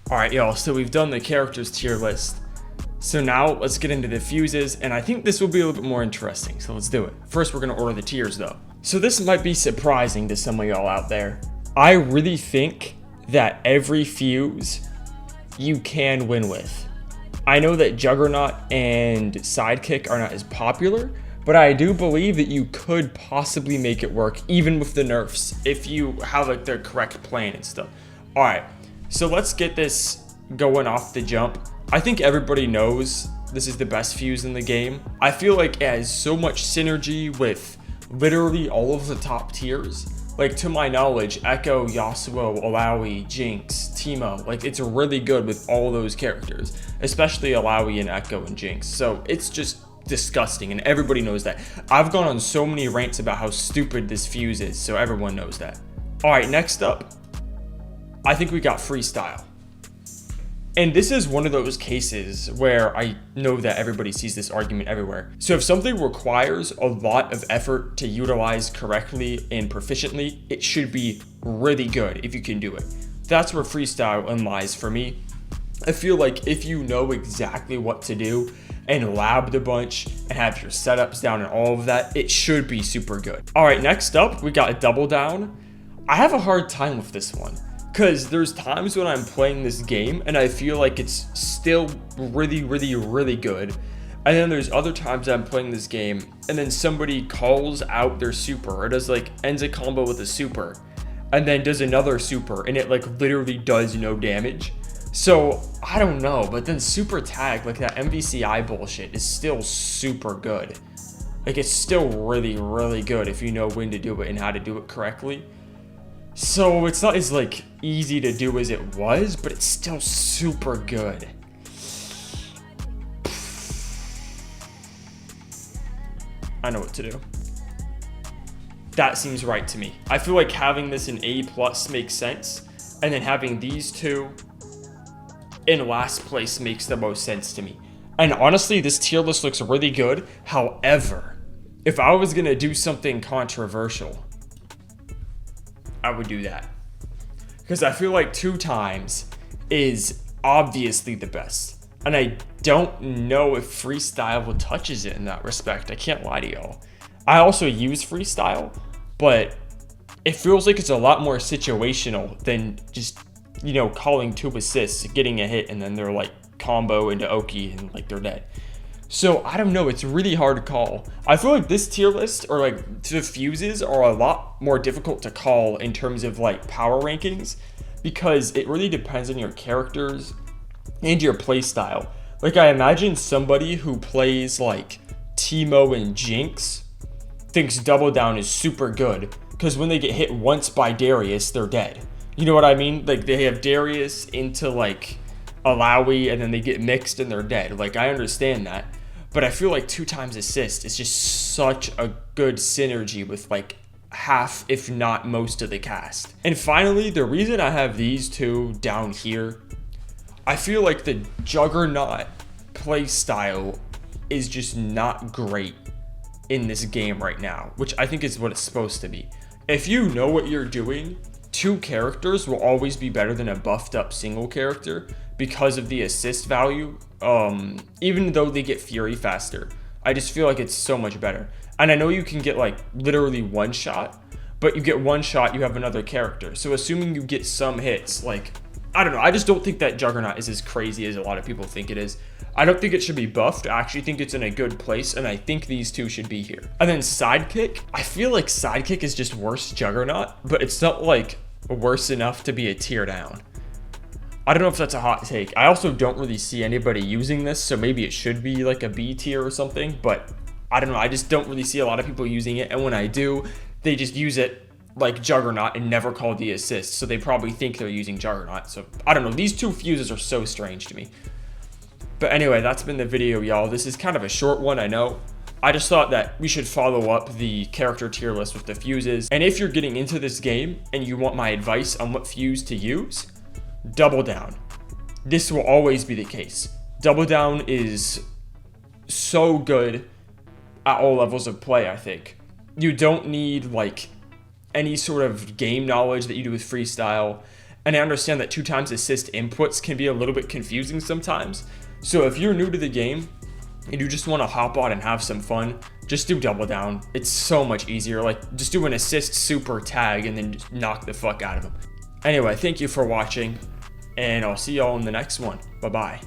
Alright, y'all, so we've done the characters tier list. So now let's get into the fuses, and I think this will be a little bit more interesting, so let's do it. First, we're going to order the tiers, though. So this might be surprising to some of y'all out there. I really think that every fuse you can win with. I know that Juggernaut and Sidekick are not as popular, but I do believe that you could possibly make it work, even with the nerfs, if you have like the correct plan and stuff. Alright. So let's get this going off the jump. I think everybody knows this is the best fuse in the game. I feel like it has so much synergy with literally all of the top tiers. Like, to my knowledge, Echo, Yasuo, Alawi, Jinx, Teemo, like, it's really good with all those characters, especially Alawi and Echo and Jinx. So it's just disgusting, and everybody knows that. I've gone on so many rants about how stupid this fuse is, so everyone knows that. All right, next up, I think we got Freestyle. And this is one of those cases where I know that everybody sees this argument everywhere. So if something requires a lot of effort to utilize correctly and proficiently, it should be really good if you can do it. That's where Freestyle lies for me. I feel like if you know exactly what to do and labbed a bunch and have your setups down and all of that, it should be super good. All right, next up, we got a Double Down. I have a hard time with this one, because there's times when I'm playing this game and I feel like it's still really good. And then there's other times I'm playing this game and then somebody calls out their super or does like ends a combo with a super and then does another super and it like literally does no damage. So I don't know, but then super tag, like that MVCI bullshit, is still super good. Like, it's still really good if you know when to do it and how to do it correctly. So it's not as like easy to do as it was, but it's still super good. I know what to do. That seems right to me. I feel like having this in A+ makes sense, and then having these two in last place makes the most sense to me. And honestly, this tier list looks really good. However, if I was gonna do something controversial, I would do that, because I feel like 2 times is obviously the best, and I don't know if Freestyle touches it in that respect. I can't lie to y'all. I also use Freestyle, but it feels like it's a lot more situational than just, you know, calling 2 assists, getting a hit, and then they're like combo into Oki and like they're dead. So I don't know, it's really hard to call. I feel like this tier list, or like the fuses, are a lot more difficult to call in terms of like power rankings, because it really depends on your characters and your play style. Like, I imagine somebody who plays like Teemo and Jinx thinks Double Down is super good, because when they get hit once by Darius, they're dead. You know what I mean? Like, they have Darius into like Alawi and then they get mixed and they're dead. Like, I understand that. But I feel like 2 times assist is just such a good synergy with like half, if not most, of the cast. And finally, the reason I have these 2 down here, I feel like the Juggernaut play style is just not great in this game right now, which I think is what it's supposed to be. If you know what you're doing, 2 characters will always be better than a buffed up single character because of the assist value. Even though they get Fury faster, I just feel like it's so much better. And I know you can get like literally 1 shot, but you get 1 shot, you have another character. So assuming you get some hits, like, I don't know, I just don't think that Juggernaut is as crazy as a lot of people think it is. I don't think it should be buffed. I actually think it's in a good place, and I think these 2 should be here. And then Sidekick, I feel like Sidekick is just worse Juggernaut, but it's not like worse enough to be a tier down. I don't know if that's a hot take. I also don't really see anybody using this, so maybe it should be like a B tier or something, but I don't know. I just don't really see a lot of people using it, and when I do, they just use it like Juggernaut and never call the assist, so they probably think they're using Juggernaut. So I don't know. These 2 fuses are so strange to me. But anyway, that's been the video, y'all. This is kind of a short one, I know. I just thought that we should follow up the character tier list with the fuses. And if you're getting into this game and you want my advice on what fuse to use, Double Down. This will always be the case. Double Down is so good at all levels of play, I think. You don't need like any sort of game knowledge that you do with Freestyle. And I understand that 2 times assist inputs can be a little bit confusing sometimes. So if you're new to the game and you just want to hop on and have some fun, just do double down. It's so much easier. Like, just do an assist super tag and then just knock the fuck out of them. Anyway, thank you for watching, and I'll see y'all in the next one. Bye-bye.